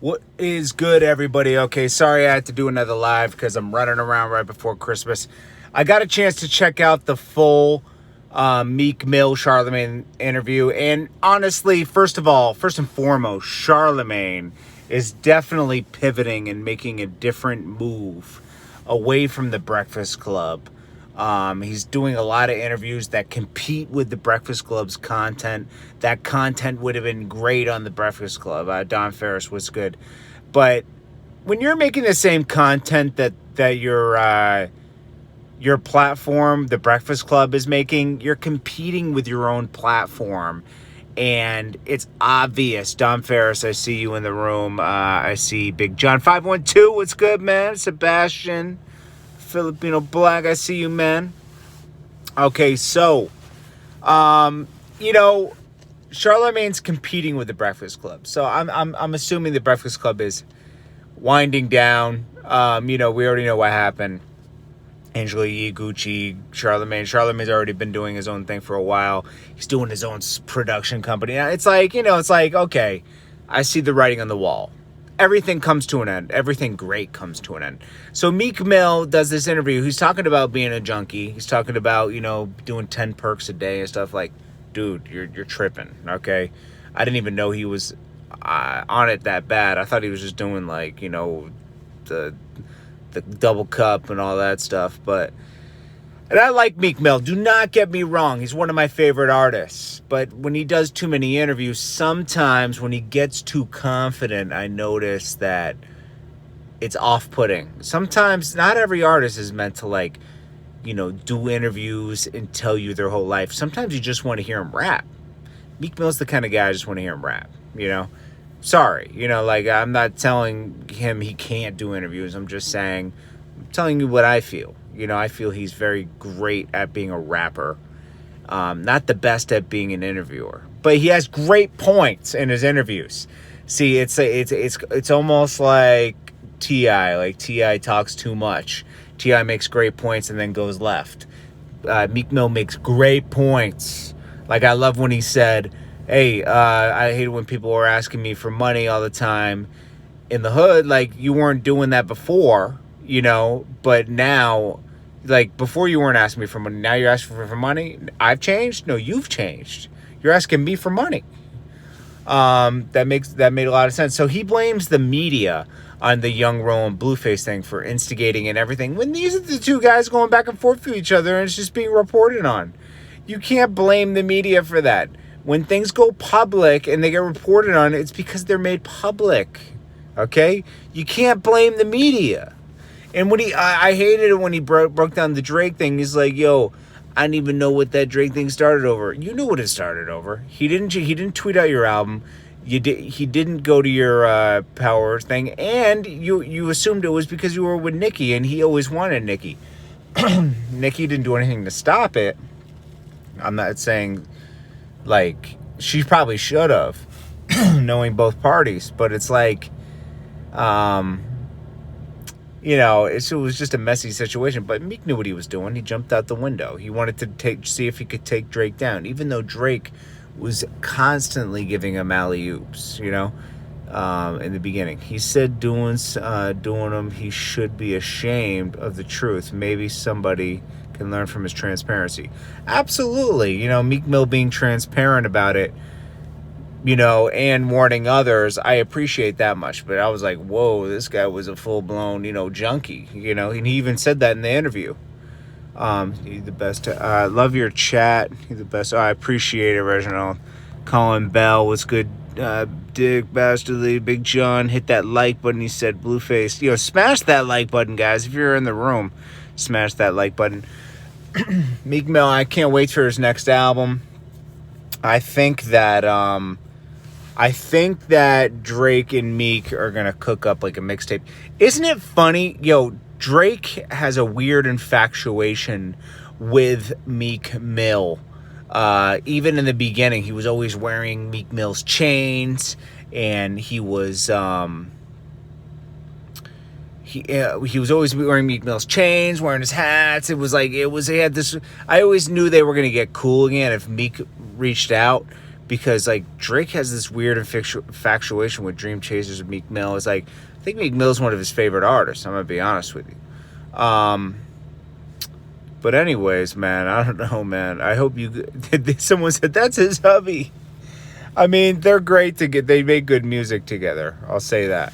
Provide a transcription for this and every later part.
What is good, everybody? Okay, sorry I had to do another live because I'm running around right before Christmas. I got a chance to check out the full Meek Mill Charlemagne interview, and honestly, first and foremost, Charlemagne is definitely pivoting and making a different move away from the Breakfast Club. He's doing a lot of interviews that compete with the Breakfast Club's content. That content would have been great on the Breakfast Club. Don Ferris was good. But when you're making the same content that your platform, the Breakfast Club, is making, you're competing with your own platform. And it's obvious. Don Ferris, I see you in the room. I see Big John 512. What's good, man? Sebastian Filipino Black, I see you, man. Okay, so, Charlemagne's competing with the Breakfast Club. So I'm assuming the Breakfast Club is winding down. We already know what happened. Angela Yee, Gucci, Charlemagne's already been doing his own thing for a while. He's doing his own production company. It's like, okay, I see the writing on the wall. Everything comes to an end. Everything great comes to an end. So Meek Mill does this interview. He's talking about being a junkie. He's talking about, doing 10 perks a day and stuff. Like, dude, you're tripping, okay? I didn't even know he was on it that bad. I thought he was just doing, the double cup and all that stuff. And I like Meek Mill. Do not get me wrong. He's one of my favorite artists. But when he does too many interviews, sometimes when he gets too confident, I notice that it's off-putting. Sometimes not every artist is meant to, do interviews and tell you their whole life. Sometimes you just want to hear him rap. Meek Mill's the kind of guy I just want to hear him rap, Sorry. I'm not telling him he can't do interviews. I'm telling you what I feel. I feel he's very great at being a rapper. Not the best at being an interviewer, but he has great points in his interviews. See, it's almost like T.I. Like T.I. talks too much. T.I. makes great points and then goes left. Meek Mill makes great points. Like, I love when he said, hey, I hate it when people are asking me for money all the time in the hood. Like, you weren't doing that before, but now, before you weren't asking me for money. Now you're asking for money. I've changed? No, you've changed. You're asking me for money. That made a lot of sense. So he blames the media on the Young Roll and Blueface thing for instigating and everything, when these are the two guys going back and forth with each other and it's just being reported on. You can't blame the media for that. When things go public and they get reported on, it's because they're made public. Okay? You can't blame the media. And when I hated it when he broke down the Drake thing. He's like, yo, I didn't even know what that Drake thing started over. You knew what it started over. He didn't tweet out your album. He didn't go to your Power thing, and you assumed it was because you were with Nicki, and he always wanted Nicki. Nicki didn't do anything to stop it. I'm not saying, she probably should have, knowing both parties, but it's like, it was just a messy situation. But Meek knew what he was doing. He jumped out the window. He wanted to see if he could take Drake down, even though Drake was constantly giving him alley-oops, in the beginning. He said doing them, he should be ashamed of the truth. Maybe somebody can learn from his transparency. Absolutely. Meek Mill being transparent about it, and warning others, I appreciate that much. But I was like, whoa, this guy was a full-blown, junkie, and he even said that in the interview. You're the best. Love your chat. You're the best. I appreciate it, Reginald. Colin Bell was good. Dick Bastardly, Big John, hit that like button. He said Blueface. Smash that like button, guys. If you're in the room, smash that like button. Meek Mill, I can't wait for his next album. I think that Drake and Meek are gonna cook up like a mixtape. Isn't it funny? Drake has a weird infatuation with Meek Mill. Even in the beginning, he was always wearing Meek Mill's chains, and he was always wearing Meek Mill's chains, wearing his hats. He had this. I always knew they were gonna get cool again if Meek reached out, because like Drake has this weird infatuation with Dream Chasers and Meek Mill. It's like, I think Meek Mill's one of his favorite artists. I'm gonna be honest with you. But anyways, man, I don't know, man. I hope you. Someone said that's his hubby. I mean, they're great to get. They make good music together. I'll say that.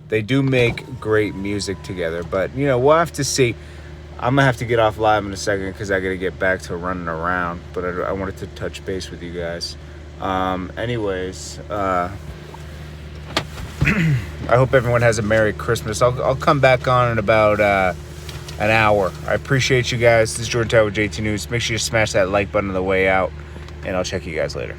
They do make great music together. But you know, we'll have to see. I'm gonna have to get off live in a second because I gotta get back to running around. But I wanted to touch base with you guys. Anyways, I hope everyone has a Merry Christmas. I'll come back on in about an hour. I appreciate you guys. This is Jordan Tower with JT News. Make sure you smash that like button on the way out, and I'll check you guys later.